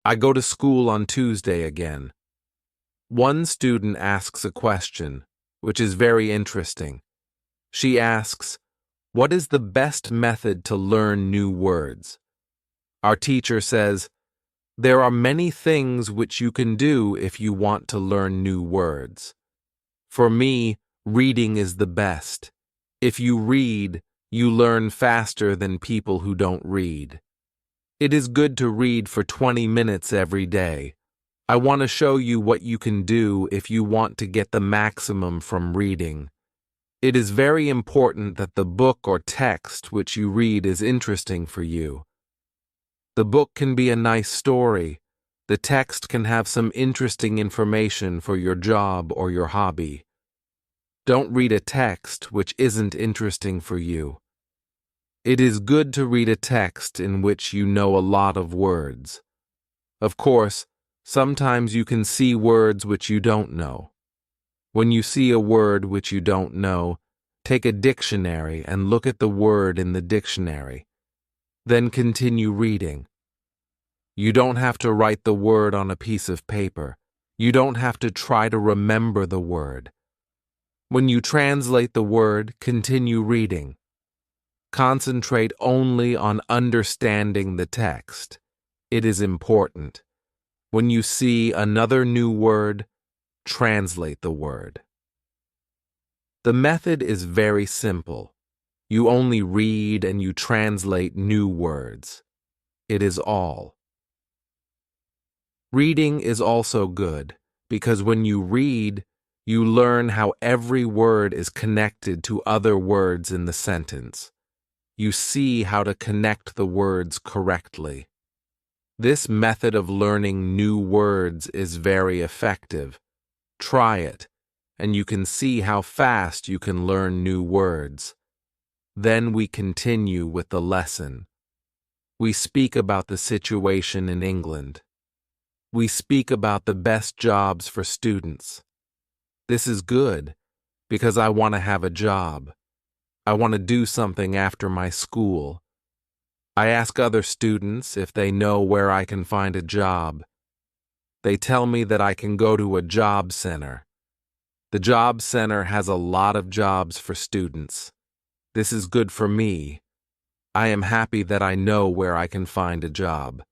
I go to school on Tuesday again. One student asks a question, which is very interesting. She asks, "What is the best method to learn new words?" Our teacher says, "There are many things which you can do if you want to learn new words. For me, reading is the best. If you read, you learn faster than people who don't read. It is good to read for 20 minutes every day. I want to show you what you can do if you want to get the maximum from reading. It is very important that the book or text which you read is interesting for you. The book can be a nice story. The text can have some interesting information for your job or your hobby. Don't read a text which isn't interesting for you. It is good to read a text in which you know a lot of words. Of course, sometimes you can see words which you don't know. When you see a word which you don't know, take a dictionary and look at the word in the dictionary. Then continue reading. You don't have to write the word on a piece of paper. You don't have to try to remember the word. When you translate the word, continue reading. Concentrate only on understanding the text. It is important. When you see another new word, translate the word. The method is very simple. You only read and you translate new words. It is all. Reading is also good because when you read, you learn how every word is connected to other words in the sentence. You see how to connect the words correctly. This method of learning new words is very effective. Try it, and you can see how fast you can learn new words. Then we continue with the lesson. We speak about the situation in England. We speak about the best jobs for students. This is good, because I want to have a job. I want to do something after my school. I ask other students if they know where I can find a job. They tell me that I can go to a job center. The job center has a lot of jobs for students. This is good for me. I am happy that I know where I can find a job.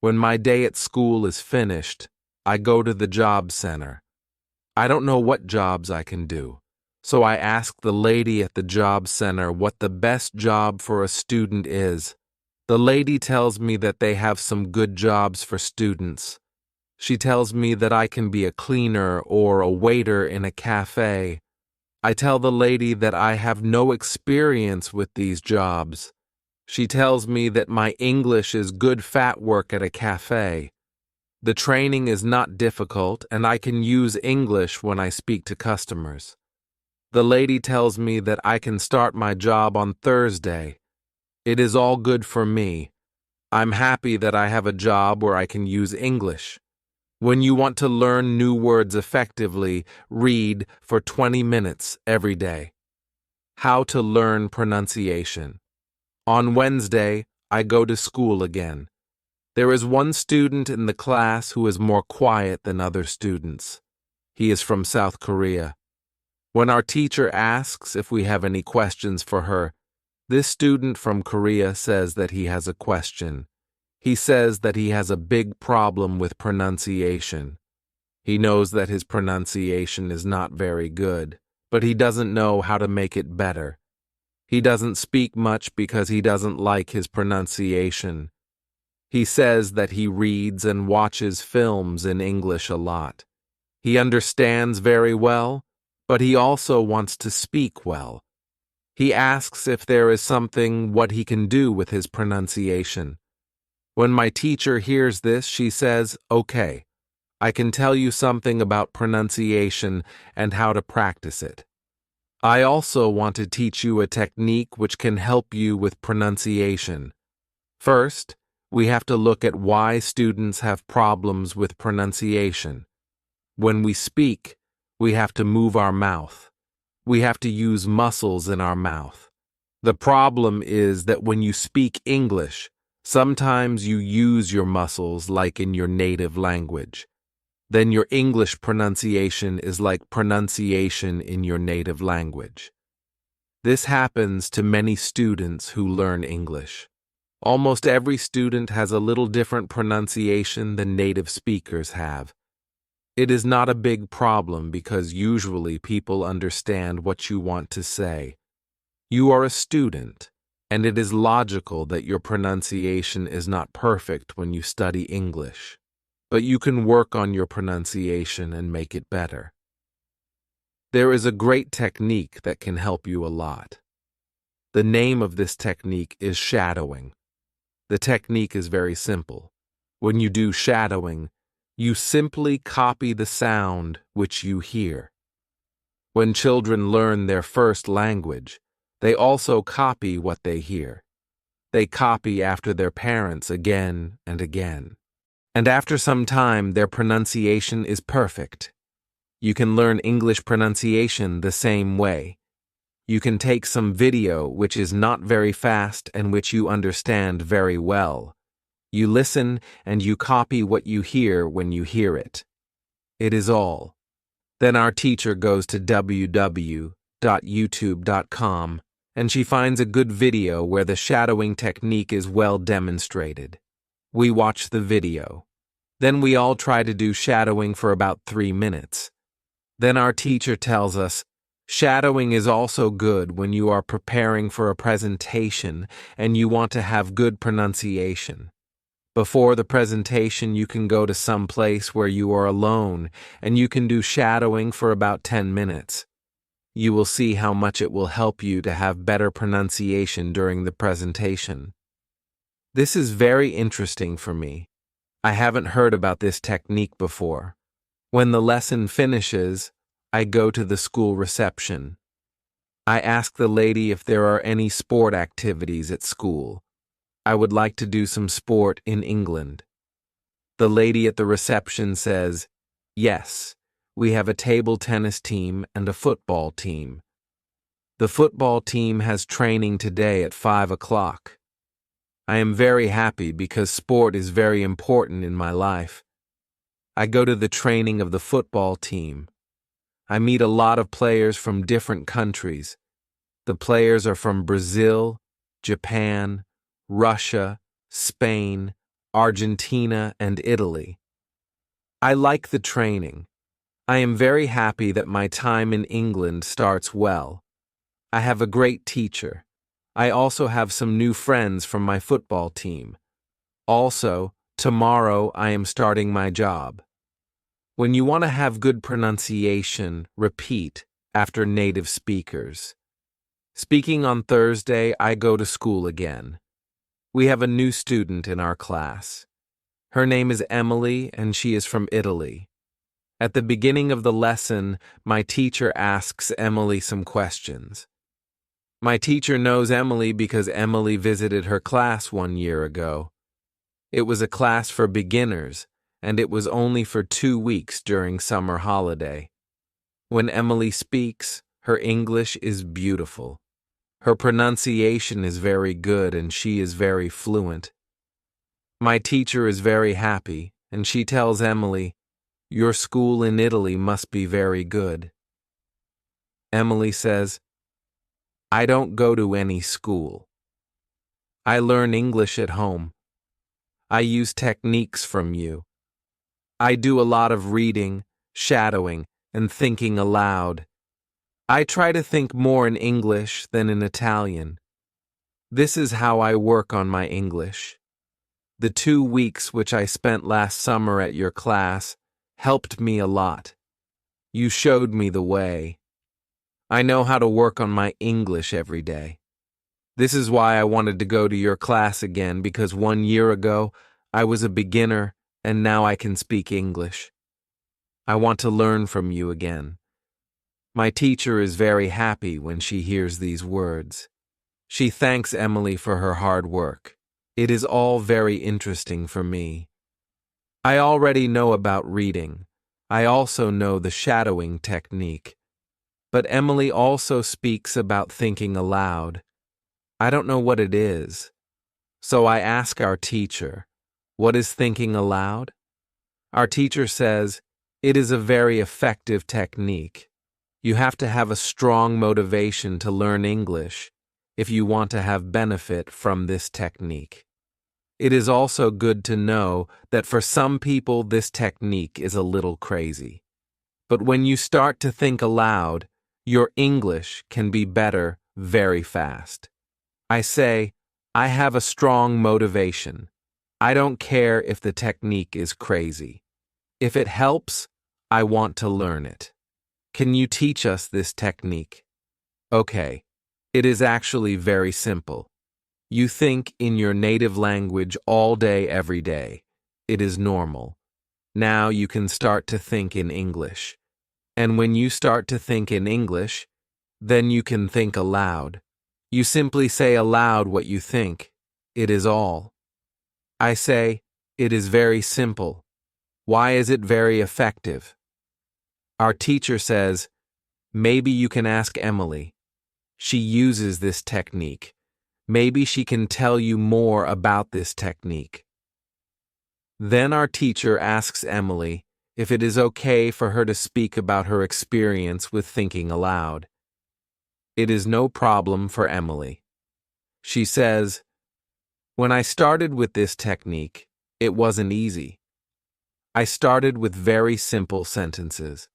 When my day at school is finished, I go to the job center. I don't know what jobs I can do. So I ask the lady at the job center what the best job for a student is. The lady tells me that they have some good jobs for students. She tells me that I can be a cleaner or a waiter in a cafe. I tell the lady that I have no experience with these jobs. She tells me that my English is good fat work at a cafe. The training is not difficult and I can use English when I speak to customers. The lady tells me that I can start my job on Thursday. It is all good for me. I'm happy that I have a job where I can use English. When you want to learn new words effectively, read for 20 minutes every day. How to learn pronunciation. On Wednesday, I go to school again. There is one student in the class who is more quiet than other students. He is from South Korea. When our teacher asks if we have any questions for her, this student from Korea says that he has a question. He says that he has a big problem with pronunciation. He knows that his pronunciation is not very good, but he doesn't know how to make it better. He doesn't speak much because he doesn't like his pronunciation. He says that he reads and watches films in English a lot. He understands very well, but he also wants to speak well. He asks if there is something what he can do with his pronunciation. When my teacher hears this, she says, "Okay, I can tell you something about pronunciation and how to practice it. I also want to teach you a technique which can help you with pronunciation. First, we have to look at why students have problems with pronunciation. When we speak, we have to move our mouth. We have to use muscles in our mouth. The problem is that when you speak English, Sometimes you use your muscles like in your native language. Then your English pronunciation is like pronunciation in your native language. This happens to many students who learn English. Almost every student has a little different pronunciation than native speakers have. It is not a big problem because usually people understand what you want to say. You are a student, and it is logical that your pronunciation is not perfect when you study English. But you can work on your pronunciation and make it better. There is a great technique that can help you a lot. The name of this technique is shadowing. The technique is very simple. When you do shadowing, you simply copy the sound which you hear. When children learn their first language, they also copy what they hear. They copy after their parents again and again. And after some time, their pronunciation is perfect. You can learn English pronunciation the same way. You can take some video which is not very fast and which you understand very well. You listen and you copy what you hear when you hear it. It is all. Then our teacher goes to www.youtube.com and she finds a good video where the shadowing technique is well demonstrated. We watch the video. Then we all try to do shadowing for about 3 minutes. Then our teacher tells us, shadowing is also good when you are preparing for a presentation and you want to have good pronunciation. Before the presentation, you can go to some place where you are alone and you can do shadowing for about 10 minutes. You will see how much it will help you to have better pronunciation during the presentation. This is very interesting for me. I haven't heard about this technique before. When the lesson finishes, I go to the school reception. I ask the lady if there are any sport activities at school. I would like to do some sport in England. The lady at the reception says, yes, we have a table tennis team and a football team. The football team has training today at 5 o'clock. I am very happy because sport is very important in my life. I go to the training of the football team. I meet a lot of players from different countries. The players are from Brazil, Japan, Russia, Spain, Argentina, and Italy. I like the training. I am very happy that my time in England starts well. I have a great teacher. I also have some new friends from my football team. Also, tomorrow I am starting my job. When you want to have good pronunciation, repeat after native speakers. Speaking on Thursday, I go to school again. We have a new student in our class. Her name is Emily, and she is from Italy. At the beginning of the lesson, my teacher asks Emily some questions. My teacher knows Emily because Emily visited her class 1 year ago. It was a class for beginners, and it was only for 2 weeks during summer holiday. When Emily speaks, her English is beautiful. Her pronunciation is very good and she is very fluent. My teacher is very happy, and she tells Emily, your school in Italy must be very good. Emily says, I don't go to any school. I learn English at home. I use techniques from you. I do a lot of reading, shadowing, and thinking aloud. I try to think more in English than in Italian. This is how I work on my English. The 2 weeks which I spent last summer at your class helped me a lot. You showed me the way. I know how to work on my English every day. This is why I wanted to go to your class again, because 1 year ago I was a beginner and now I can speak English. I want to learn from you again. My teacher is very happy when she hears these words. She thanks Emily for her hard work. It is all very interesting for me. I already know about reading. I also know the shadowing technique. But Emily also speaks about thinking aloud. I don't know what it is. So I ask our teacher, what is thinking aloud? Our teacher says, it is a very effective technique. You have to have a strong motivation to learn English if you want to have benefit from this technique. It is also good to know that for some people this technique is a little crazy. But when you start to think aloud, your English can be better very fast. I say, I have a strong motivation. I don't care if the technique is crazy. If it helps, I want to learn it. Can you teach us this technique? Okay. It is actually very simple. You think in your native language all day, every day. It is normal. Now you can start to think in English. And when you start to think in English, then you can think aloud. You simply say aloud what you think. It is all. I say, it is very simple. Why is it very effective? Our teacher says, maybe you can ask Emily. She uses this technique. Maybe she can tell you more about this technique. Then our teacher asks Emily if it is okay for her to speak about her experience with thinking aloud. It is no problem for Emily. She says, when I started with this technique, it wasn't easy. I started with very simple sentences.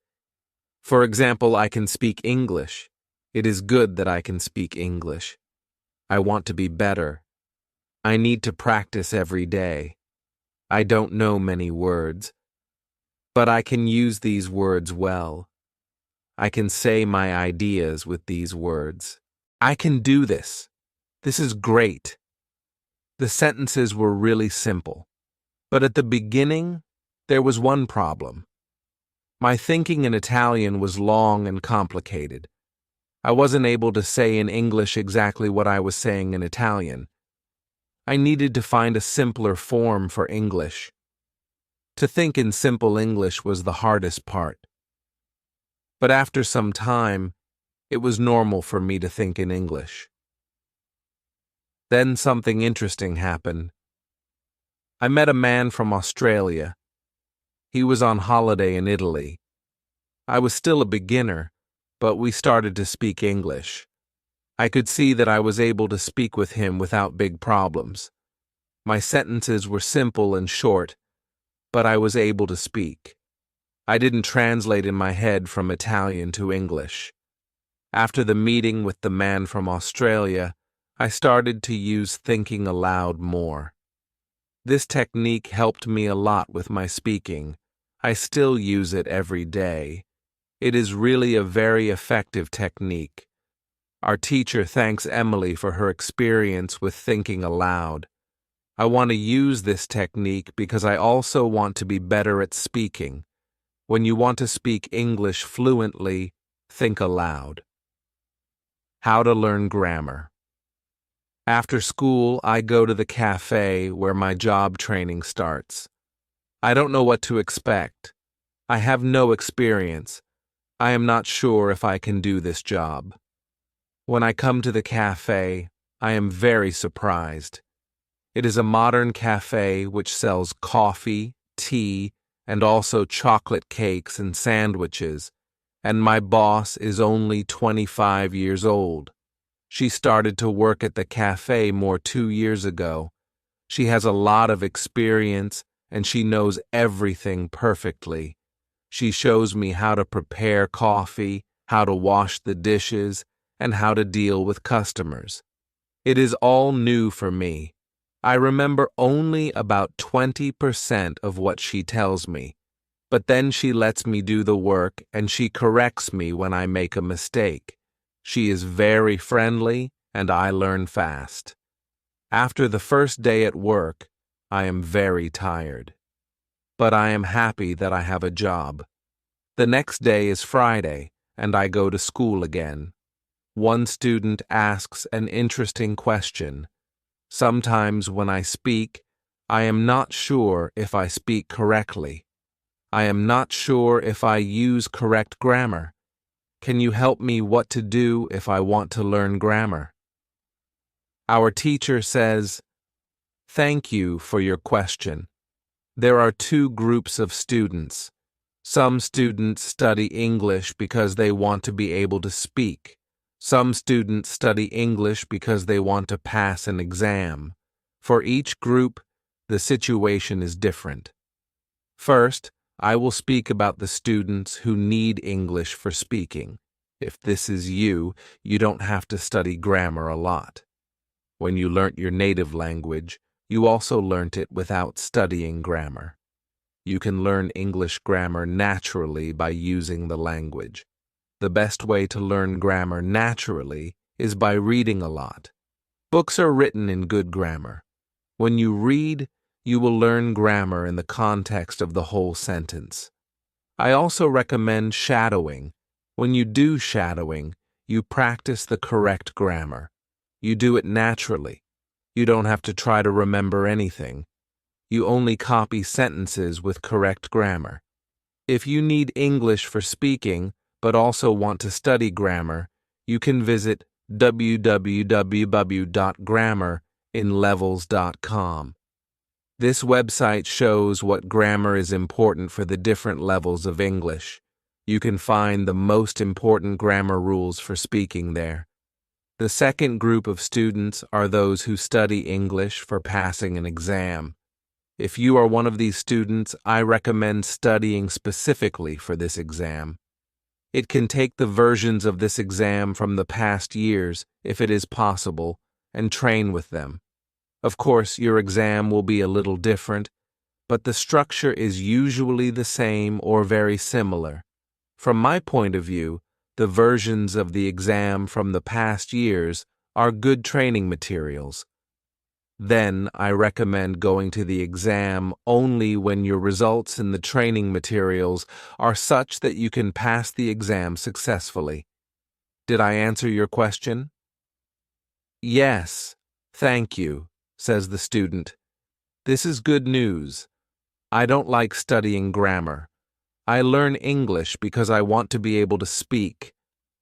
For example, I can speak English. It is good that I can speak English. I want to be better. I need to practice every day. I don't know many words, but I can use these words well. I can say my ideas with these words. I can do this. This is great. The sentences were really simple, but at the beginning, there was one problem. My thinking in Italian was long and complicated. I wasn't able to say in English exactly what I was saying in Italian. I needed to find a simpler form for English. To think in simple English was the hardest part. But after some time, it was normal for me to think in English. Then something interesting happened. I met a man from Australia. He was on holiday in Italy. I was still a beginner, but we started to speak English. I could see that I was able to speak with him without big problems. My sentences were simple and short, but I was able to speak. I didn't translate in my head from Italian to English. After the meeting with the man from Australia, I started to use thinking aloud more. This technique helped me a lot with my speaking. I still use it every day. It is really a very effective technique. Our teacher thanks Emily for her experience with thinking aloud. I want to use this technique because I also want to be better at speaking. When you want to speak English fluently, think aloud. How to learn grammar. After school, I go to the cafe where my job training starts. I don't know what to expect. I have no experience. I am not sure if I can do this job. When I come to the cafe, I am very surprised. It is a modern cafe which sells coffee, tea, and also chocolate cakes and sandwiches, and my boss is only 25 years old. She started to work at the cafe 2 years ago. She has a lot of experience and she knows everything perfectly. She shows me how to prepare coffee, how to wash the dishes, and how to deal with customers. It is all new for me. I remember only about 20% of what she tells me, but then she lets me do the work and she corrects me when I make a mistake. She is very friendly and I learn fast. After the first day at work, I am very tired. But I am happy that I have a job. The next day is Friday, and I go to school again. One student asks an interesting question. Sometimes when I speak, I am not sure if I speak correctly. I am not sure if I use correct grammar. Can you help me what to do if I want to learn grammar? Our teacher says, Thank you for your question. There are two groups of students. Some students study English because they want to be able to speak. Some students study English because they want to pass an exam. For each group, the situation is different. First, I will speak about the students who need English for speaking. If this is you, you don't have to study grammar a lot. When you learnt your native language, you also learnt it without studying grammar. You can learn English grammar naturally by using the language. The best way to learn grammar naturally is by reading a lot. Books are written in good grammar. When you read, you will learn grammar in the context of the whole sentence. I also recommend shadowing. When you do shadowing, you practice the correct grammar. You do it naturally. You don't have to try to remember anything. You only copy sentences with correct grammar. If you need English for speaking, but also want to study grammar, you can visit www.grammarinlevels.com. This website shows what grammar is important for the different levels of English. You can find the most important grammar rules for speaking there. The second group of students are those who study English for passing an exam. If you are one of these students, I recommend studying specifically for this exam. It can take the versions of this exam from the past years, if it is possible, and train with them. Of course, your exam will be a little different, but the structure is usually the same or very similar. From my point of view, the versions of the exam from the past years are good training materials. Then I recommend going to the exam only when your results in the training materials are such that you can pass the exam successfully. Did I answer your question? Yes, thank you, says the student. This is good news. I don't like studying grammar. I learn English because I want to be able to speak.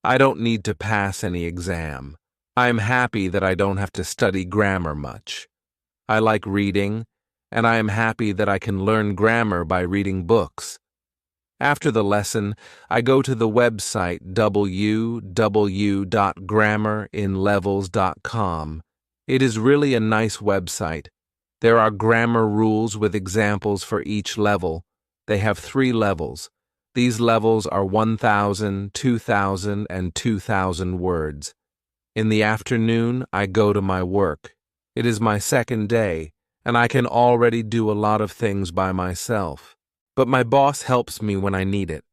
I don't need to pass any exam. I'm happy that I don't have to study grammar much. I like reading, and I am happy that I can learn grammar by reading books. After the lesson, I go to the website www.grammarinlevels.com. It is really a nice website. There are grammar rules with examples for each level. They have 3 levels. These levels are 1,000, 2,000, and 2,000 words. In the afternoon, I go to my work. It is my second day, and I can already do a lot of things by myself. But my boss helps me when I need it.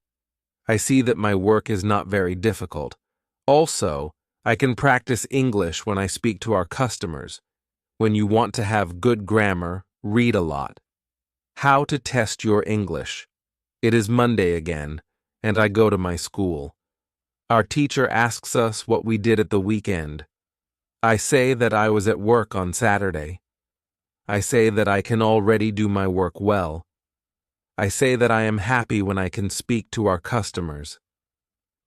I see that my work is not very difficult. Also, I can practice English when I speak to our customers. When you want to have good grammar, read a lot. How to test your English. It is Monday again, and I go to my school. Our teacher asks us what we did at the weekend. I say that I was at work on Saturday. I say that I can already do my work well. I say that I am happy when I can speak to our customers.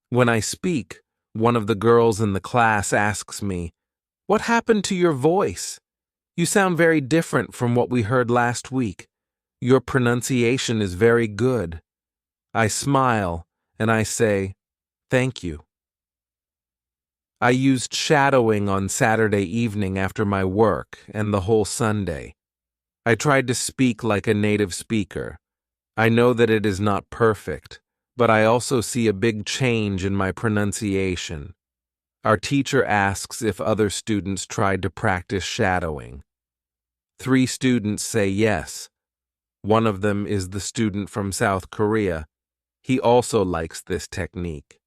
When I speak, one of the girls in the class asks me, "What happened to your voice? You sound very different from what we heard last week. Your pronunciation is very good." I smile and I say, "Thank you." I used shadowing on Saturday evening after my work and the whole Sunday. I tried to speak like a native speaker. I know that it is not perfect, but I also see a big change in my pronunciation. Our teacher asks if other students tried to practice shadowing. 3 students say yes. One of them is the student from South Korea. He also likes this technique.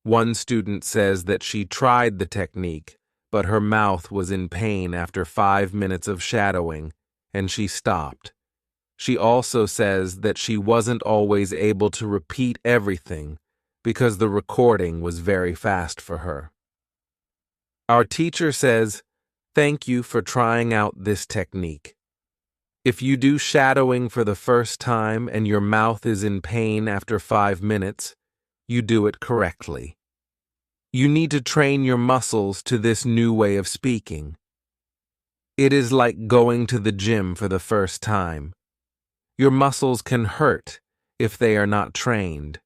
One student says that she tried the technique, but her mouth was in pain after 5 minutes of shadowing, and she stopped. She also says that she wasn't always able to repeat everything because the recording was very fast for her. Our teacher says, "Thank you for trying out this technique. If you do shadowing for the first time and your mouth is in pain after 5 minutes, you do it correctly. You need to train your muscles to this new way of speaking. It is like going to the gym for the first time. Your muscles can hurt if they are not trained.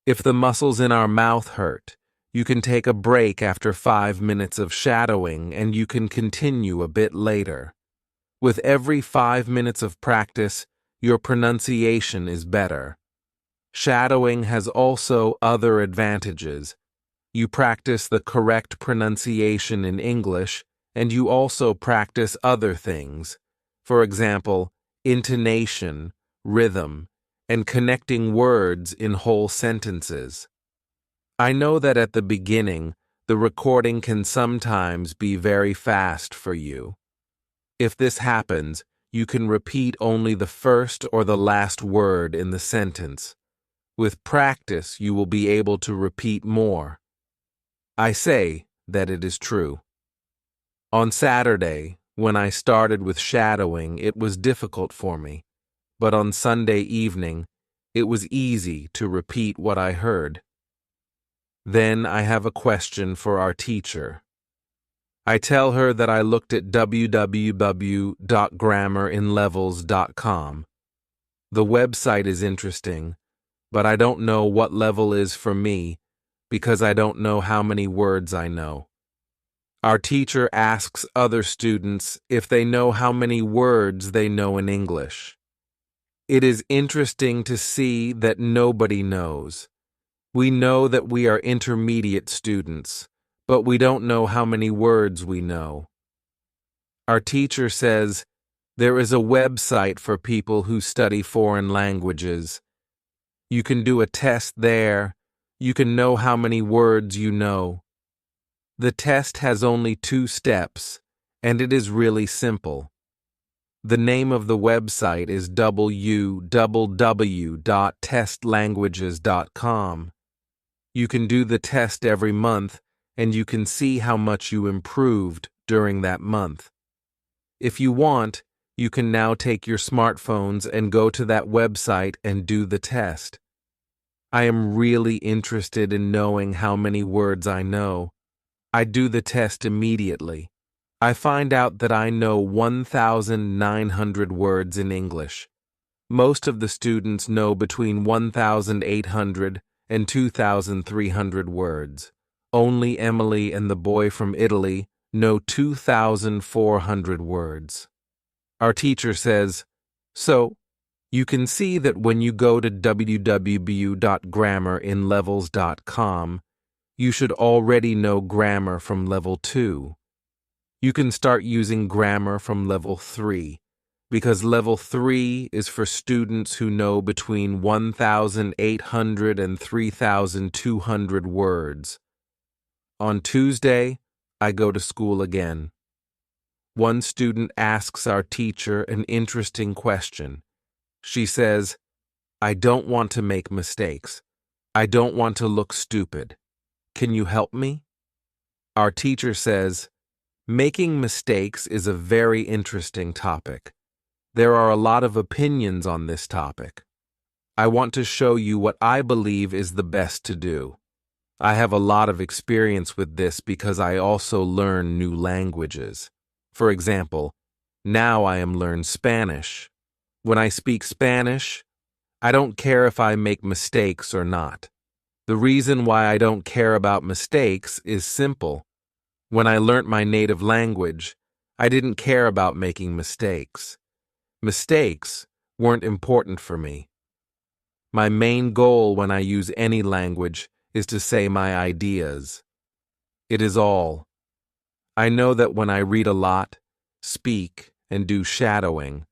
If the muscles in our mouth hurt, you can take a break after 5 minutes of shadowing and you can continue a bit later. With every 5 minutes of practice, your pronunciation is better. Shadowing has also other advantages. You practice the correct pronunciation in English, and you also practice other things. For example, intonation, rhythm, and connecting words in whole sentences. I know that at the beginning, the recording can sometimes be very fast for you. If this happens, you can repeat only the first or the last word in the sentence. With practice, you will be able to repeat more. I say that it is true. On Saturday, when I started with shadowing, it was difficult for me, but on Sunday evening, it was easy to repeat what I heard. Then I have a question for our teacher. I tell her that I looked at www.grammarinlevels.com. The website is interesting, but I don't know what level is for me because I don't know how many words I know. Our teacher asks other students if they know how many words they know in English. It is interesting to see that nobody knows. We know that we are intermediate students, but we don't know how many words we know. Our teacher says, there is a website for people who study foreign languages. You can do a test there. You can know how many words you know. The test has only 2 steps, and it is really simple. The name of the website is www.testlanguages.com. You can do the test every month, and you can see how much you improved during that month. If you want, you can now take your smartphones and go to that website and do the test. I am really interested in knowing how many words I know. I do the test immediately. I find out that I know 1,900 words in English. Most of the students know between 1,800 and 2,300 words. Only Emily and the boy from Italy know 2,400 words. Our teacher says, so, you can see that when you go to www.grammarinlevels.com, you should already know grammar from level 2. You can start using grammar from level 3, because level 3 is for students who know between 1,800 and 3,200 words. On Tuesday, I go to school again. One student asks our teacher an interesting question. She says, I don't want to make mistakes. I don't want to look stupid. Can you help me? Our teacher says, making mistakes is a very interesting topic. There are a lot of opinions on this topic. I want to show you what I believe is the best to do. I have a lot of experience with this because I also learn new languages. For example, now I am learning Spanish. When I speak Spanish, I don't care if I make mistakes or not. The reason why I don't care about mistakes is simple. When I learnt my native language, I didn't care about making mistakes. Mistakes weren't important for me. My main goal when I use any language is to say my ideas. It is all. I know that when I read a lot, speak, and do shadowing,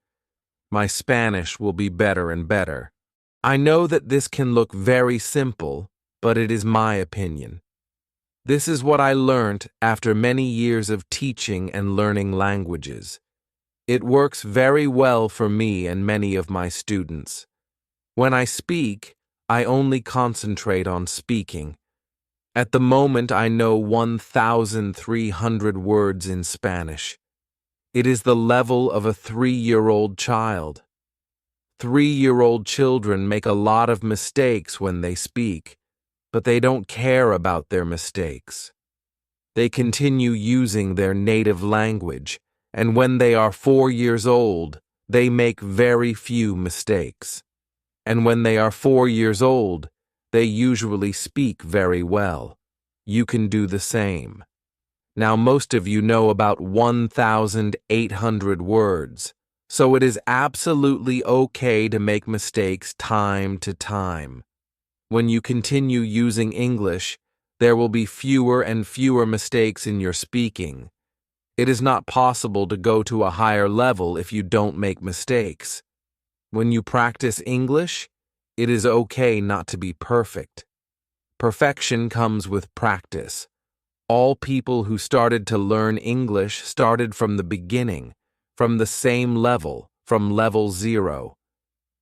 my Spanish will be better and better. I know that this can look very simple, but it is my opinion. This is what I learned after many years of teaching and learning languages. It works very well for me and many of my students. When I speak, I only concentrate on speaking. At the moment, I know 1,300 words in Spanish. It is the level of a 3-year-old child. 3-year-old children make a lot of mistakes when they speak, but they don't care about their mistakes. They continue using their native language, and when they are 4 years old, they make very few mistakes. And when they are 4 years old, they usually speak very well. You can do the same. Now, most of you know about 1,800 words, so it is absolutely okay to make mistakes time to time. When you continue using English, there will be fewer and fewer mistakes in your speaking. It is not possible to go to a higher level if you don't make mistakes. When you practice English, it is okay not to be perfect. Perfection comes with practice. All people who started to learn English started from the beginning, from the same level, from level 0.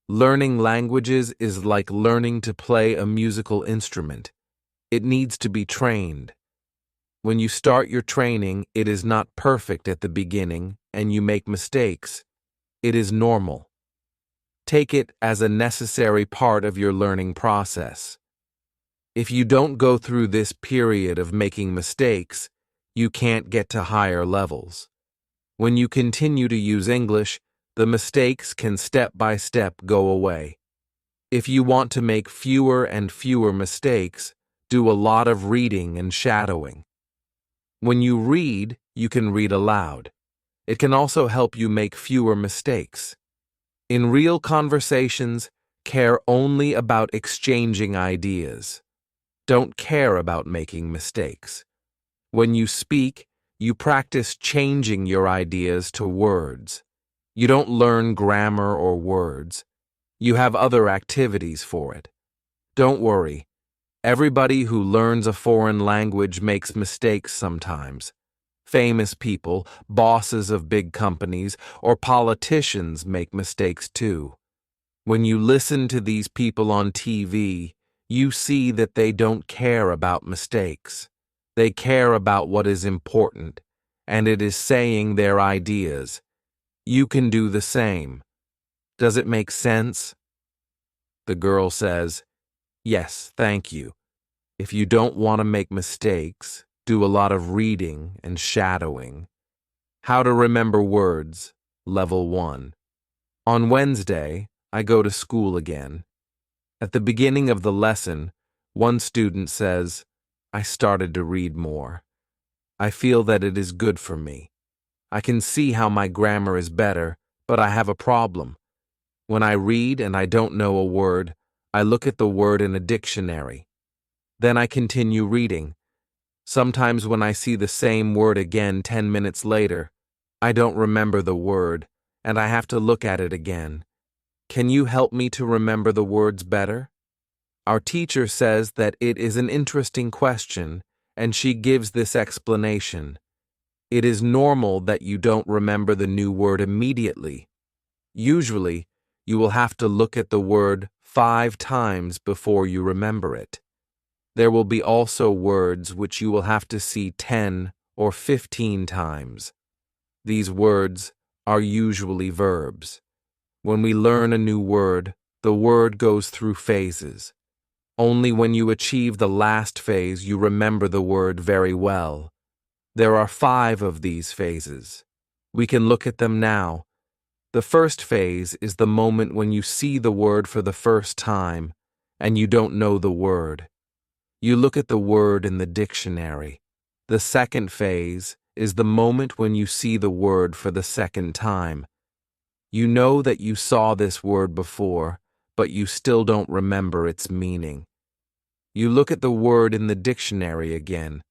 Learning languages is like learning to play a musical instrument. It needs to be trained. When you start your training, it is not perfect at the beginning, and you make mistakes. It is normal. Take it as a necessary part of your learning process. If you don't go through this period of making mistakes, you can't get to higher levels. When you continue to use English, the mistakes can step by step go away. If you want to make fewer and fewer mistakes, do a lot of reading and shadowing. When you read, you can read aloud. It can also help you make fewer mistakes. In real conversations, care only about exchanging ideas. Don't care about making mistakes. When you speak, you practice changing your ideas to words. You don't learn grammar or words. You have other activities for it. Don't worry. Everybody who learns a foreign language makes mistakes sometimes. Famous people, bosses of big companies, or politicians make mistakes too. When you listen to these people on TV, you see that they don't care about mistakes. They care about what is important, and it is saying their ideas. You can do the same. Does it make sense? The girl says, "Yes, thank you. If you don't want to make mistakes, do a lot of reading and shadowing." How to remember words, Level 1. On Wednesday, I go to school again. At the beginning of the lesson, one student says, "I started to read more. I feel that it is good for me. I can see how my grammar is better, but I have a problem. When I read and I don't know a word, I look at the word in a dictionary. Then I continue reading. Sometimes when I see the same word again 10 minutes later, I don't remember the word, and I have to look at it again. Can you help me to remember the words better?" Our teacher says that it is an interesting question, and she gives this explanation. It is normal that you don't remember the new word immediately. Usually, you will have to look at the word 5 times before you remember it. There will be also words which you will have to see 10 or 15 times. These words are usually verbs. When we learn a new word, the word goes through phases. Only when you achieve the last phase you remember the word very well. There are 5 of these phases. We can look at them now. The first phase is the moment when you see the word for the first time and you don't know the word. You look at the word in the dictionary. The second phase is the moment when you see the word for the second time. You know that you saw this word before, but you still don't remember its meaning. You look at the word in the dictionary again.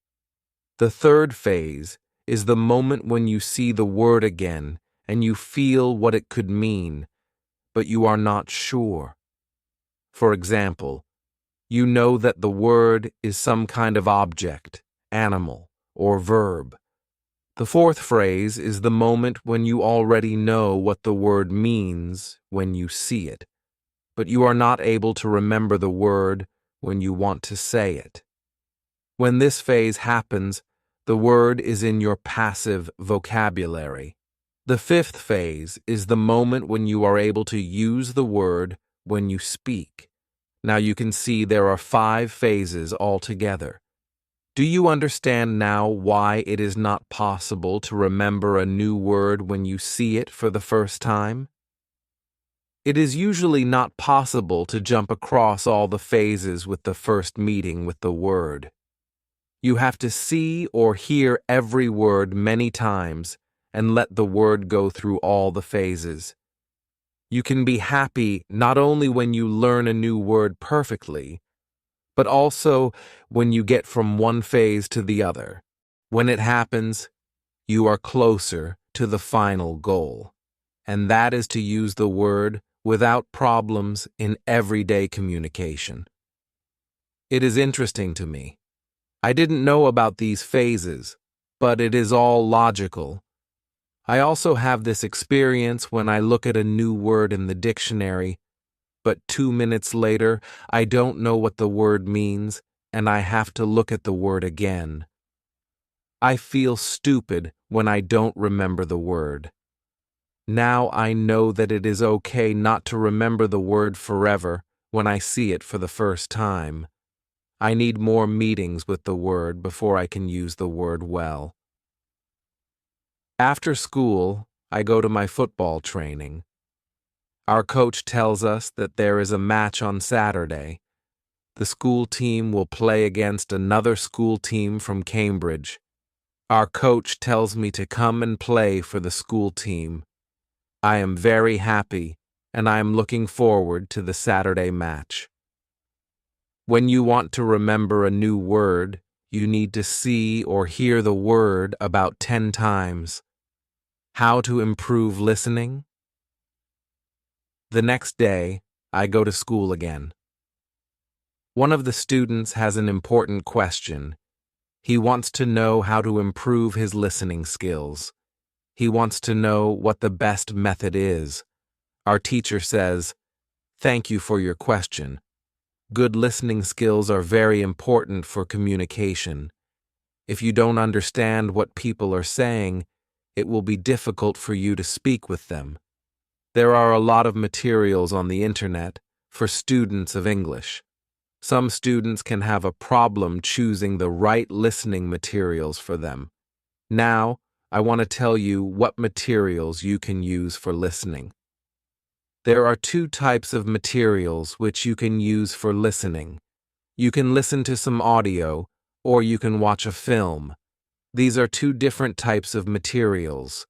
The third phase is the moment when you see the word again and you feel what it could mean, but you are not sure. For example, you know that the word is some kind of object, animal, or verb. The fourth phrase is the moment when you already know what the word means when you see it, but you are not able to remember the word when you want to say it. When this phase happens, the word is in your passive vocabulary. The fifth phase is the moment when you are able to use the word when you speak. Now you can see there are 5 phases altogether. Do you understand now why it is not possible to remember a new word when you see it for the first time? It is usually not possible to jump across all the phases with the first meeting with the word. You have to see or hear every word many times and let the word go through all the phases. You can be happy not only when you learn a new word perfectly, but also when you get from one phase to the other. When it happens, you are closer to the final goal, and that is to use the word without problems in everyday communication. It is interesting to me. I didn't know about these phases, but it is all logical. I also have this experience when I look at a new word in the dictionary, but 2 minutes later, I don't know what the word means, and I have to look at the word again. I feel stupid when I don't remember the word. Now I know that it is okay not to remember the word forever when I see it for the first time. I need more meetings with the word before I can use the word well. After school, I go to my football training. Our coach tells us that there is a match on Saturday. The school team will play against another school team from Cambridge. Our coach tells me to come and play for the school team. I am very happy, and I am looking forward to the Saturday match. When you want to remember a new word, you need to see or hear the word about 10 times. How to improve listening? The next day, I go to school again. One of the students has an important question. He wants to know how to improve his listening skills. He wants to know what the best method is. Our teacher says, "Thank you for your question. Good listening skills are very important for communication. If you don't understand what people are saying, it will be difficult for you to speak with them. There are a lot of materials on the internet for students of English. Some students can have a problem choosing the right listening materials for them. Now, I want to tell you what materials you can use for listening. There are 2 types of materials which you can use for listening. You can listen to some audio, or you can watch a film. These are 2 different types of materials.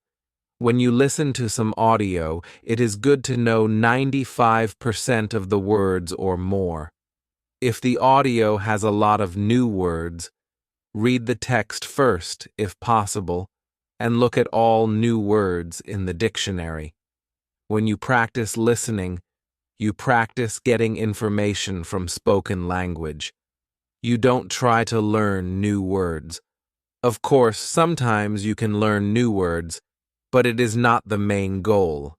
When you listen to some audio, it is good to know 95% of the words or more. If the audio has a lot of new words, read the text first, if possible, and look at all new words in the dictionary. When you practice listening, you practice getting information from spoken language. You don't try to learn new words. Of course, sometimes you can learn new words, but it is not the main goal.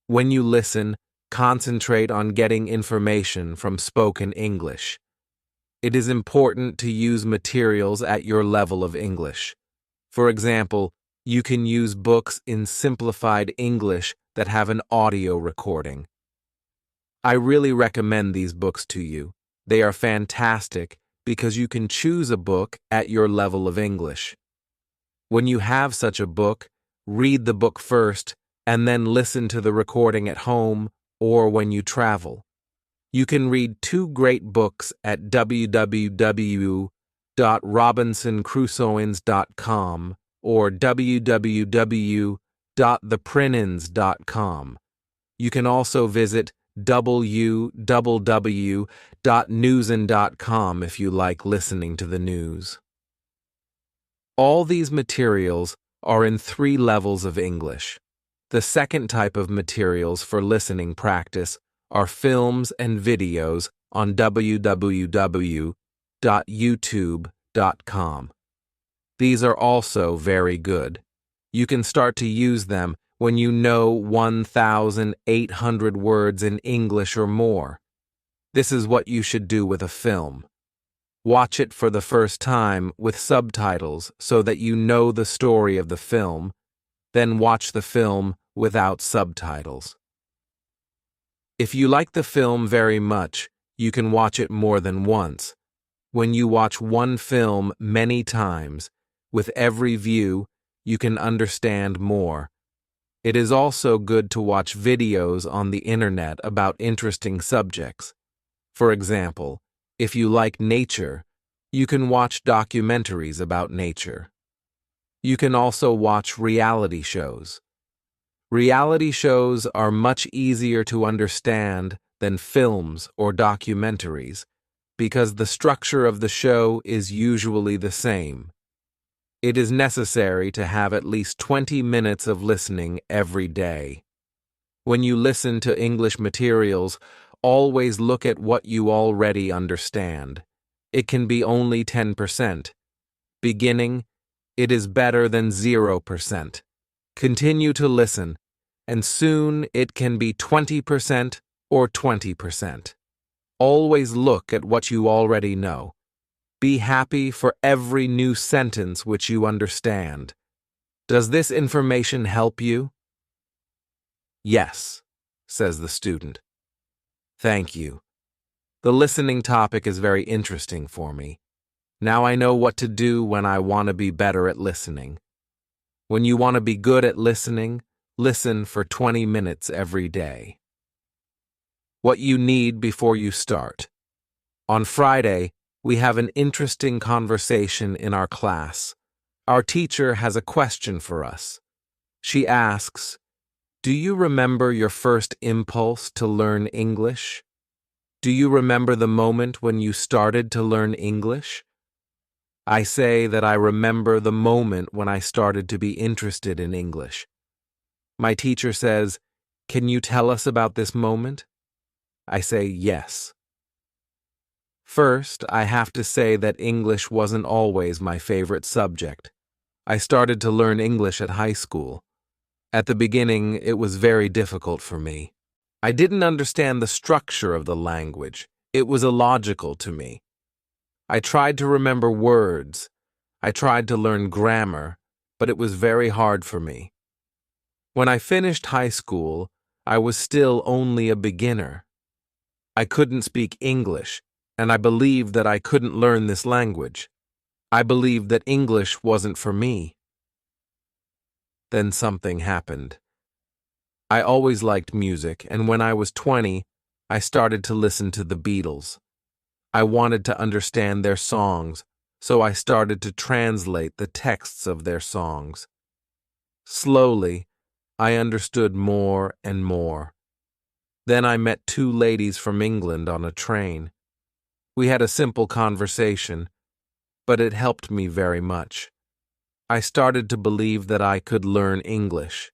When you listen, concentrate on getting information from spoken English. It is important to use materials at your level of English. For example, you can use books in simplified English that have an audio recording. I really recommend these books to you. They are fantastic because you can choose a book at your level of English. When you have such a book, read the book first and then listen to the recording at home or when you travel. You can read 2 great books at www.robinsoncrusoeans.com or www.theprinins.com. You can also visit www.newsin.com if you like listening to the news. All these materials are in 3 levels of English. The second type of materials for listening practice are films and videos on www.youtube.com. These are also very good. You can start to use them when you know 1,800 words in English or more. This is what you should do with a film. Watch it for the first time with subtitles so that you know the story of the film, then watch the film without subtitles. If you like the film very much, you can watch it more than once. When you watch one film many times, with every view, you can understand more. It is also good to watch videos on the internet about interesting subjects. For example, if you like nature, you can watch documentaries about nature. You can also watch reality shows. Reality shows are much easier to understand than films or documentaries because the structure of the show is usually the same. It is necessary to have at least 20 minutes of listening every day. When you listen to English materials, always look at what you already understand. It can be only 10%. Beginning, it is better than 0%. Continue to listen, and soon it can be 20% or 20%. Always look at what you already know. Be happy for every new sentence which you understand. Does this information help you? Yes, says the student. Thank you. The listening topic is very interesting for me. Now I know what to do when I want to be better at listening. When you want to be good at listening, listen for 20 minutes every day. What you need before you start. On Friday, we have an interesting conversation in our class. Our teacher has a question for us. She asks, "Do you remember your first impulse to learn English? Do you remember the moment when you started to learn English?" I say that I remember the moment when I started to be interested in English. My teacher says, "Can you tell us about this moment?" I say yes. First, I have to say that English wasn't always my favorite subject. I started to learn English at high school. At the beginning, it was very difficult for me. I didn't understand the structure of the language. It was illogical to me. I tried to remember words. I tried to learn grammar, but it was very hard for me. When I finished high school, I was still only a beginner. I couldn't speak English, and I believed that I couldn't learn this language. I believed that English wasn't for me. Then something happened. I always liked music, and when I was 20, I started to listen to the Beatles. I wanted to understand their songs, so I started to translate the texts of their songs. Slowly, I understood more and more. Then I met two ladies from England on a train. We had a simple conversation, but it helped me very much. I started to believe that I could learn English.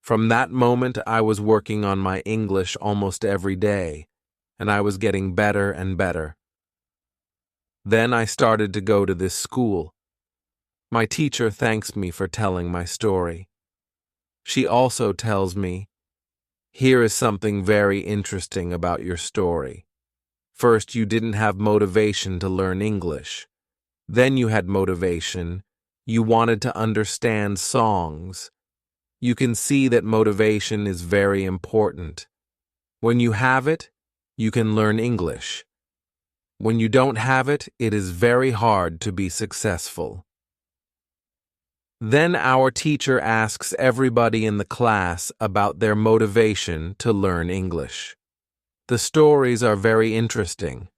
From that moment, I was working on my English almost every day, and I was getting better and better. Then I started to go to this school. My teacher thanks me for telling my story. She also tells me, "Here is something very interesting about your story. First, you didn't have motivation to learn English. Then you had motivation. You wanted to understand songs. You can see that motivation is very important. When you have it, you can learn English. When you don't have it, it is very hard to be successful." Then our teacher asks everybody in the class about their motivation to learn English. The stories are very interesting.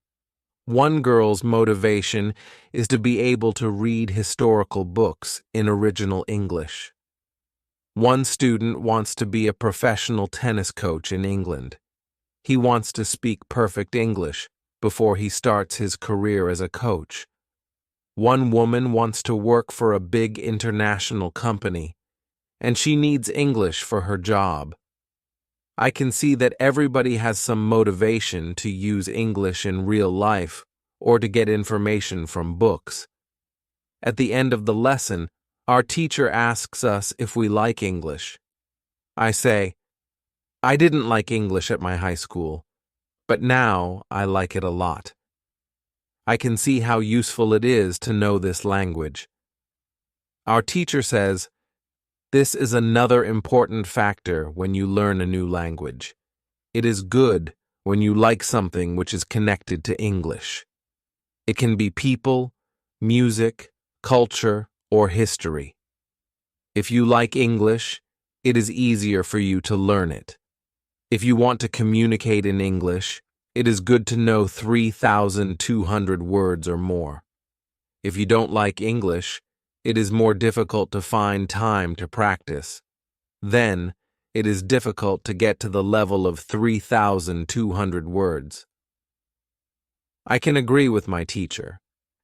One girl's motivation is to be able to read historical books in original English. One student wants to be a professional tennis coach in England. He wants to speak perfect English before he starts his career as a coach. One woman wants to work for a big international company, and she needs English for her job. I can see that everybody has some motivation to use English in real life or to get information from books. At the end of the lesson, our teacher asks us if we like English. I say, "I didn't like English at my high school, but now I like it a lot. I can see how useful it is to know this language." Our teacher says, "This is another important factor when you learn a new language. It is good when you like something which is connected to English." It can be people, music, culture, or history. If you like English, it is easier for you to learn it. If you want to communicate in English, it is good to know 3,200 words or more. If you don't like English, it is more difficult to find time to practice. Then, it is difficult to get to the level of 3,200 words. I can agree with my teacher.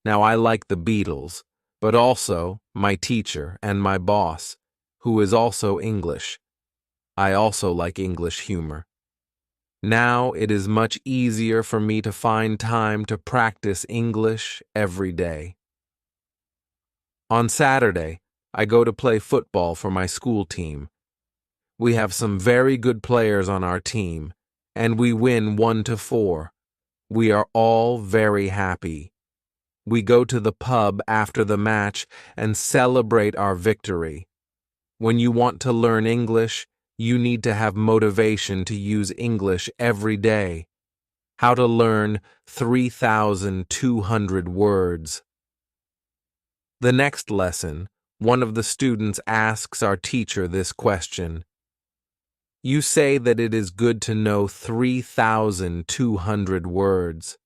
Now, I like the Beatles, but also my teacher and my boss, who is also English. I also like English humor. Now it is much easier for me to find time to practice English every day. On Saturday, I go to play football for my school team. We have some very good players on our team, and we win 1-4. We are all very happy. We go to the pub after the match and celebrate our victory. When you want to learn English, you need to have motivation to use English every day. How to learn 3,200 words. The next lesson, one of the students asks our teacher this question. You say that it is good to know 3,200 words.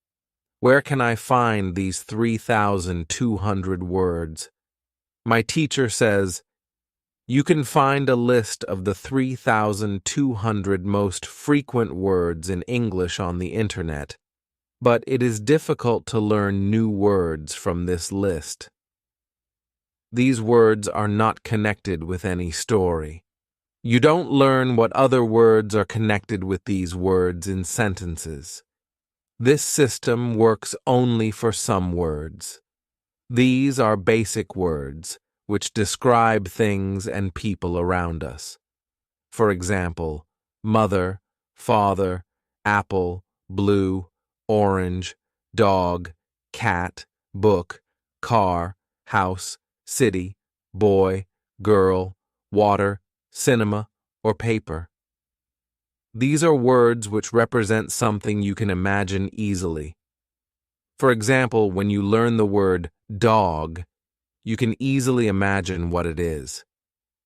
Where can I find these 3,200 words? My teacher says, you can find a list of the 3,200 most frequent words in English on the internet, but it is difficult to learn new words from this list. These words are not connected with any story. You don't learn what other words are connected with these words in sentences. This system works only for some words. These are basic words, which describe things and people around us. For example, mother, father, apple, blue, orange, dog, cat, book, car, house, city, boy, girl, water, cinema, or paper. These are words which represent something you can imagine easily. For example, when you learn the word dog, you can easily imagine what it is.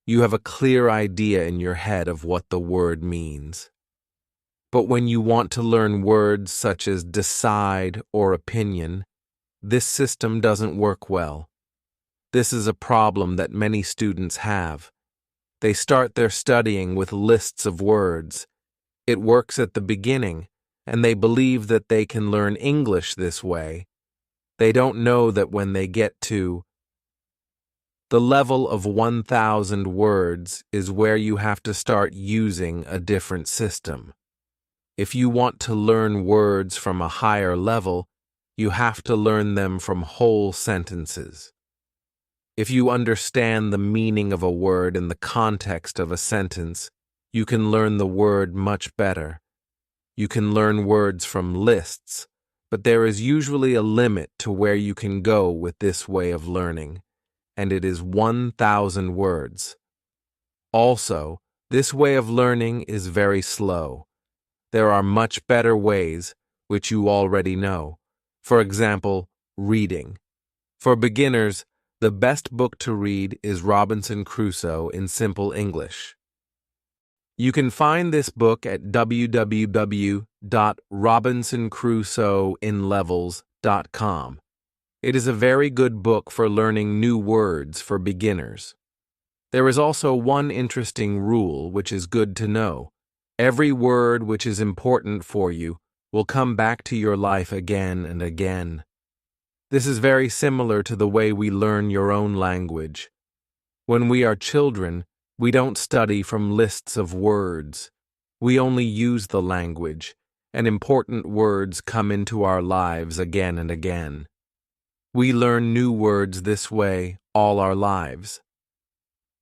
You have a clear idea in your head of what the word means. But when you want to learn words such as decide or opinion, this system doesn't work well. This is a problem that many students have. They start their studying with lists of words. It works at the beginning, and they believe that they can learn English this way. They don't know that when they get to the level of 1,000 words is where you have to start using a different system. If you want to learn words from a higher level, you have to learn them from whole sentences. If you understand the meaning of a word in the context of a sentence, you can learn the word much better. You can learn words from lists, but there is usually a limit to where you can go with this way of learning, and it is 1,000 words. Also, this way of learning is very slow. There are much better ways, which you already know. For example, reading. For beginners, the best book to read is Robinson Crusoe in Simple English. You can find this book at www.robinsoncrusoeinlevels.com. It is a very good book for learning new words for beginners. There is also one interesting rule which is good to know. Every word which is important for you will come back to your life again and again. This is very similar to the way we learn your own language. When we are children, we don't study from lists of words. We only use the language, and important words come into our lives again and again. We learn new words this way all our lives.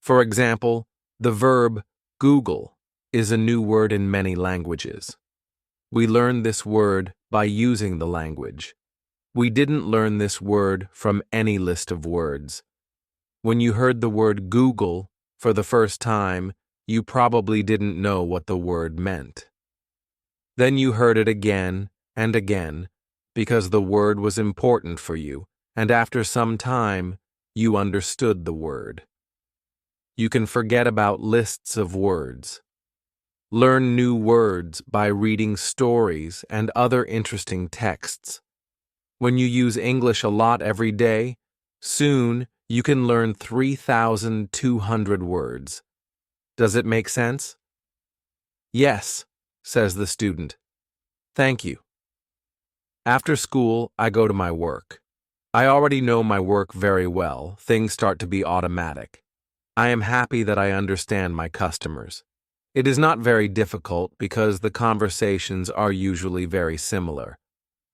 For example, the verb Google is a new word in many languages. We learn this word by using the language. We didn't learn this word from any list of words. When you heard the word Google for the first time, you probably didn't know what the word meant. Then you heard it again and again, because the word was important for you, and after some time, you understood the word. You can forget about lists of words. Learn new words by reading stories and other interesting texts. When you use English a lot every day, soon you can learn 3,200 words. Does it make sense? Yes, says the student. Thank you. After school, I go to my work. I already know my work very well. Things start to be automatic. I am happy that I understand my customers. It is not very difficult because the conversations are usually very similar.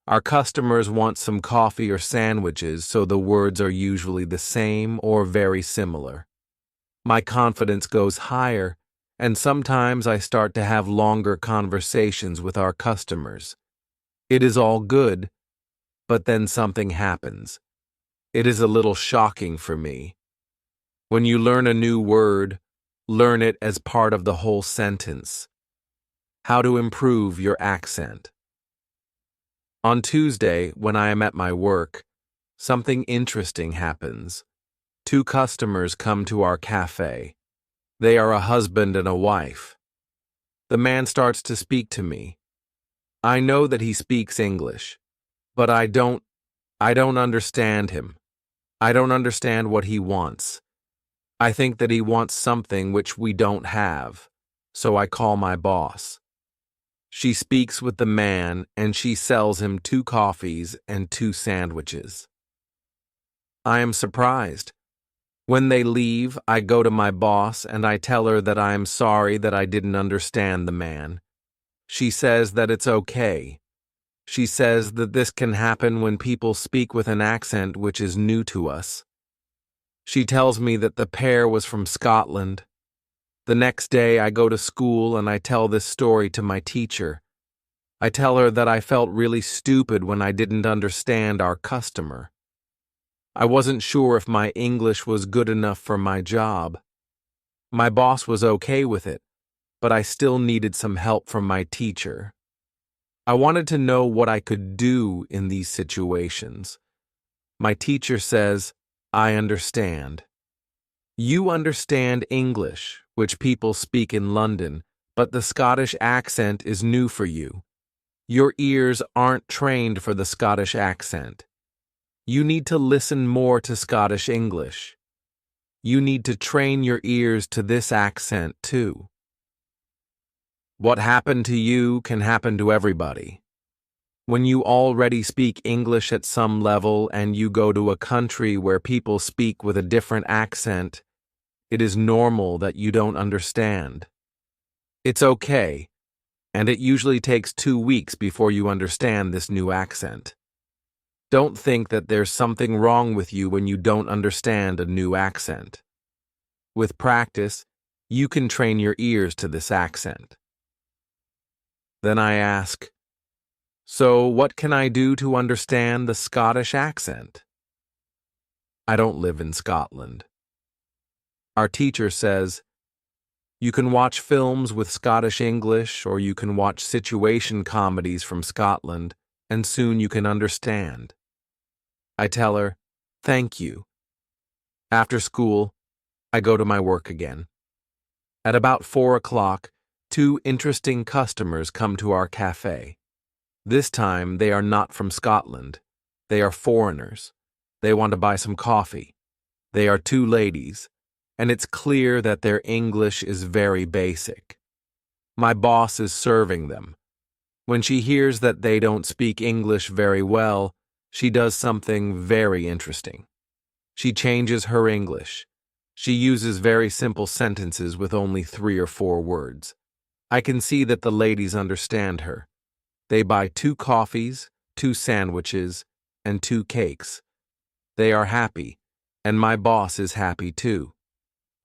Our customers want some coffee or sandwiches, so the words are usually the same or very similar. My confidence goes higher, and sometimes I start to have longer conversations with our customers. It is all good, but then something happens. It is a little shocking for me. When you learn a new word, learn it as part of the whole sentence. How to improve your accent. On Tuesday, when I am at my work, something interesting happens. 2 customers come to our cafe. They are a husband and a wife. The man starts to speak to me. I know that he speaks English, but I don't understand him. I don't understand what he wants. I think that he wants something which we don't have, so I call my boss. She speaks with the man and she sells him 2 coffees and 2 sandwiches. I am surprised. When they leave, I go to my boss and I tell her that I am sorry that I didn't understand the man. She says that it's okay. She says that this can happen when people speak with an accent which is new to us. She tells me that the pair was from Scotland. The next day I go to school and I tell this story to my teacher. I tell her that I felt really stupid when I didn't understand our customer. I wasn't sure if my English was good enough for my job. My boss was okay with it, but I still needed some help from my teacher. I wanted to know what I could do in these situations. My teacher says, I understand. You understand English, which people speak in London, but the Scottish accent is new for you. Your ears aren't trained for the Scottish accent. You need to listen more to Scottish English. You need to train your ears to this accent too. What happened to you can happen to everybody. When you already speak English at some level and you go to a country where people speak with a different accent, it is normal that you don't understand. It's okay, and it usually takes 2 weeks before you understand this new accent. Don't think that there's something wrong with you when you don't understand a new accent. With practice, you can train your ears to this accent. Then I ask, so what can I do to understand the Scottish accent? I don't live in Scotland. Our teacher says, you can watch films with Scottish English or you can watch situation comedies from Scotland and soon you can understand. I tell her, thank you. After school, I go to my work again. At about 4 o'clock, 2 interesting customers come to our cafe. This time, they are not from Scotland. They are foreigners. They want to buy some coffee. They are 2 ladies, and it's clear that their English is very basic. My boss is serving them. When she hears that they don't speak English very well, she does something very interesting. She changes her English. She uses very simple sentences with only 3 or 4 words. I can see that the ladies understand her. They buy 2 coffees, 2 sandwiches, and 2 cakes. They are happy, and my boss is happy too.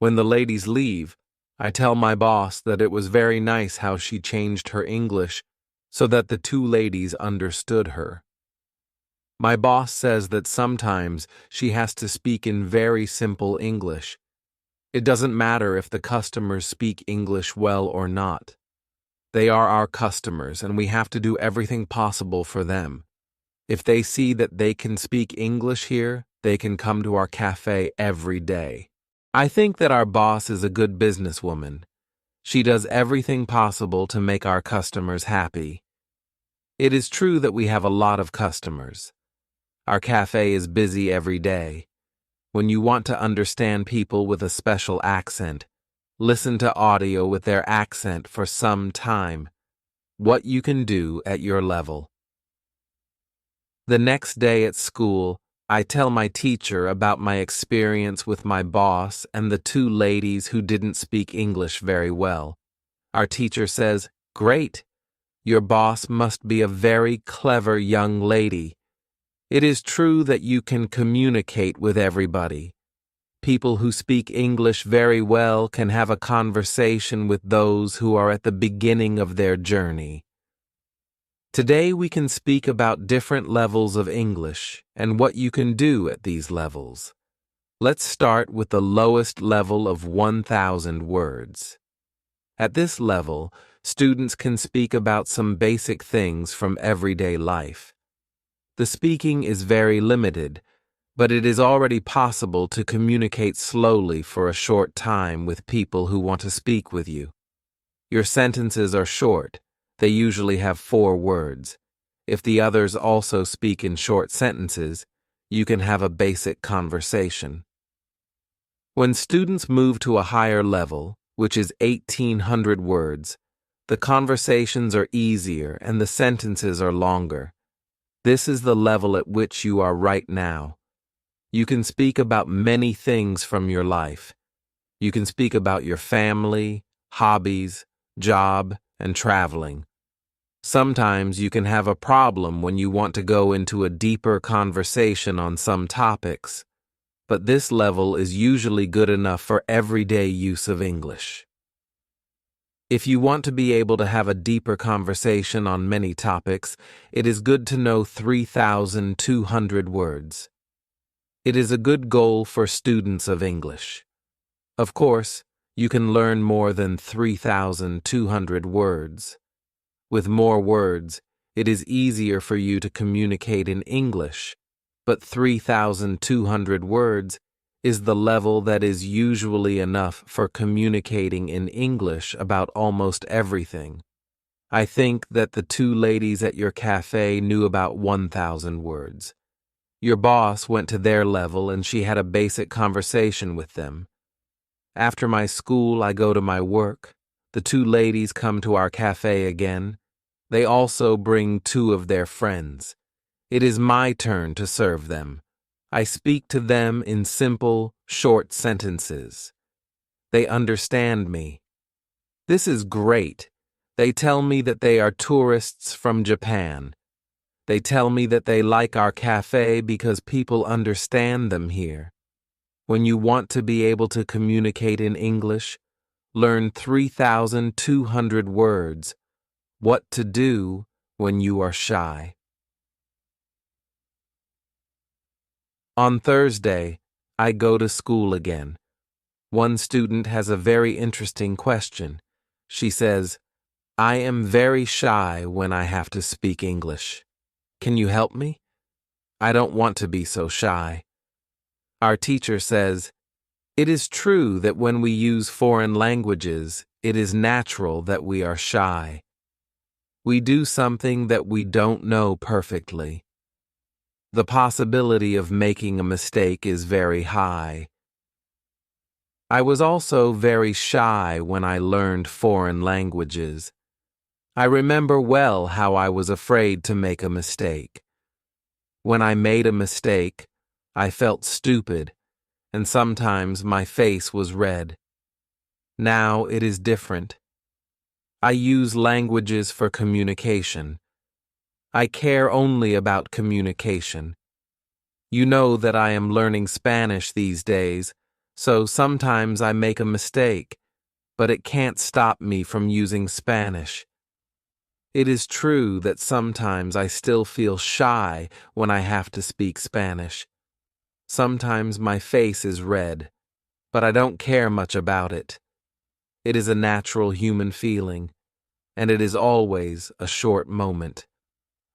When the ladies leave, I tell my boss that it was very nice how she changed her English so that the 2 ladies understood her. My boss says that sometimes she has to speak in very simple English. It doesn't matter if the customers speak English well or not. They are our customers and we have to do everything possible for them. If they see that they can speak English here, they can come to our cafe every day. I think that our boss is a good businesswoman. She does everything possible to make our customers happy. It is true that we have a lot of customers. Our cafe is busy every day. When you want to understand people with a special accent, listen to audio with their accent for some time. What you can do at your level. The next day at school, I tell my teacher about my experience with my boss and the two ladies who didn't speak English very well. Our teacher says, "Great! Your boss must be a very clever young lady. It is true that you can communicate with everybody. People who speak English very well can have a conversation with those who are at the beginning of their journey." Today we can speak about different levels of English and what you can do at these levels. Let's start with the lowest level of 1,000 words. At this level, students can speak about some basic things from everyday life. The speaking is very limited, but it is already possible to communicate slowly for a short time with people who want to speak with you. Your sentences are short. They usually have 4 words. If the others also speak in short sentences, you can have a basic conversation. When students move to a higher level, which is 1,800 words, the conversations are easier and the sentences are longer. This is the level at which you are right now. You can speak about many things from your life. You can speak about your family, hobbies, job, and traveling. Sometimes you can have a problem when you want to go into a deeper conversation on some topics, but this level is usually good enough for everyday use of English. If you want to be able to have a deeper conversation on many topics, it is good to know 3,200 words. It is a good goal for students of English. Of course, you can learn more than 3,200 words. With more words, it is easier for you to communicate in English, but 3,200 words is the level that is usually enough for communicating in English about almost everything. I think that the two ladies at your cafe knew about 1,000 words. Your boss went to their level and she had a basic conversation with them. After my school, I go to my work. The two ladies come to our cafe again. They also bring 2 of their friends. It is my turn to serve them. I speak to them in simple, short sentences. They understand me. This is great. They tell me that they are tourists from Japan. They tell me that they like our cafe because people understand them here. When you want to be able to communicate in English, learn 3,200 words. What to do when you are shy. On Thursday, I go to school again. One student has a very interesting question. She says, "I am very shy when I have to speak English. Can you help me? I don't want to be so shy." Our teacher says, "It is true that when we use foreign languages, it is natural that we are shy. We do something that we don't know perfectly. The possibility of making a mistake is very high. I was also very shy when I learned foreign languages. I remember well how I was afraid to make a mistake. When I made a mistake, I felt stupid, and sometimes my face was red. Now it is different. I use languages for communication. I care only about communication. You know that I am learning Spanish these days, so sometimes I make a mistake, but it can't stop me from using Spanish. It is true that sometimes I still feel shy when I have to speak Spanish. Sometimes my face is red, but I don't care much about it. It is a natural human feeling, and it is always a short moment.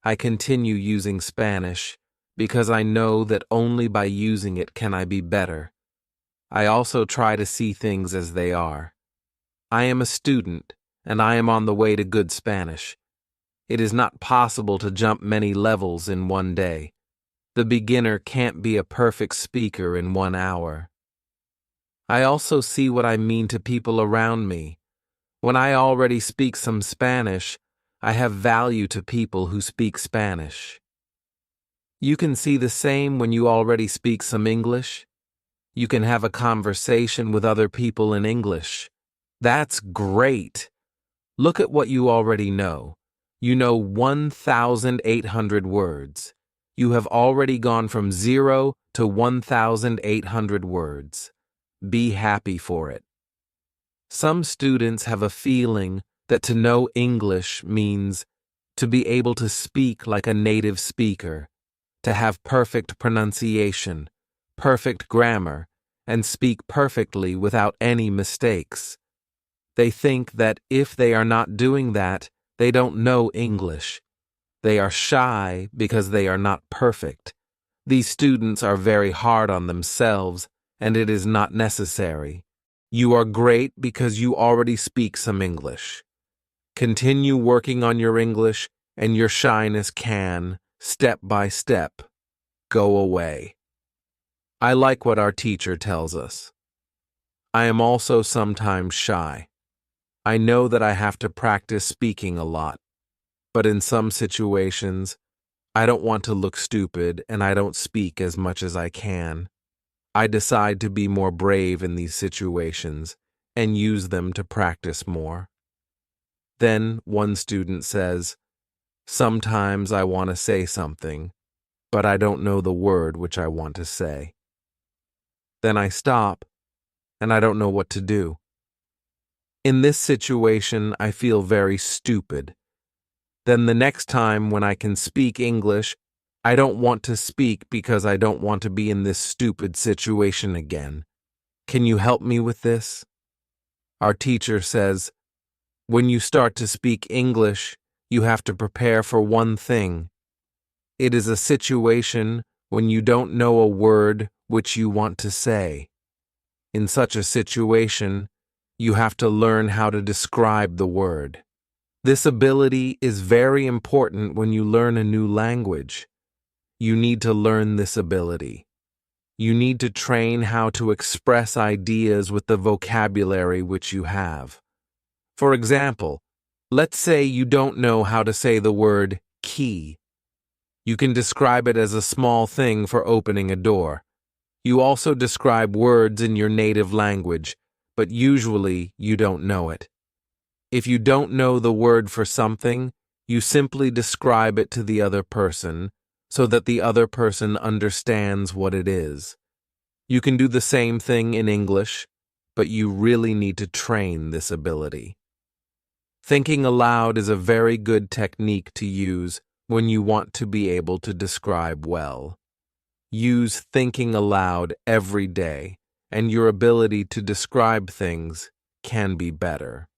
I continue using Spanish because I know that only by using it can I be better. I also try to see things as they are. I am a student, and I am on the way to good Spanish. It is not possible to jump many levels in one day. The beginner can't be a perfect speaker in 1 hour. I also see what I mean to people around me. When I already speak some Spanish, I have value to people who speak Spanish. You can see the same when you already speak some English. You can have a conversation with other people in English. That's great. Look at what you already know. You know 1,800 words. You have already gone from 0 to 1,800 words. Be happy for it. Some students have a feeling that to know English means to be able to speak like a native speaker, to have perfect pronunciation, perfect grammar, and speak perfectly without any mistakes. They think that if they are not doing that, they don't know English. They are shy because they are not perfect. These students are very hard on themselves, and it is not necessary. You are great because you already speak some English. Continue working on your English, and your shyness can, step by step, go away. I like what our teacher tells us. I am also sometimes shy. I know that I have to practice speaking a lot, but in some situations, I don't want to look stupid and I don't speak as much as I can. I decide to be more brave in these situations and use them to practice more. Then one student says, "Sometimes I want to say something, but I don't know the word which I want to say." Then I stop, and I don't know what to do. In this situation, I feel very stupid. Then the next time when I can speak English, I don't want to speak because I don't want to be in this stupid situation again. Can you help me with this? Our teacher says, when you start to speak English, you have to prepare for one thing. It is a situation when you don't know a word which you want to say. In such a situation, you have to learn how to describe the word. This ability is very important when you learn a new language. You need to learn this ability. You need to train how to express ideas with the vocabulary which you have. For example, let's say you don't know how to say the word key. You can describe it as a small thing for opening a door. You also describe words in your native language, but usually you don't know it. If you don't know the word for something, you simply describe it to the other person so that the other person understands what it is. You can do the same thing in English, but you really need to train this ability. Thinking aloud is a very good technique to use when you want to be able to describe well. Use thinking aloud every day, and your ability to describe things can be better.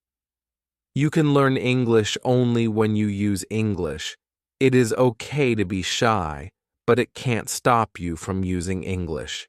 You can learn English only when you use English. It is okay to be shy, but it can't stop you from using English.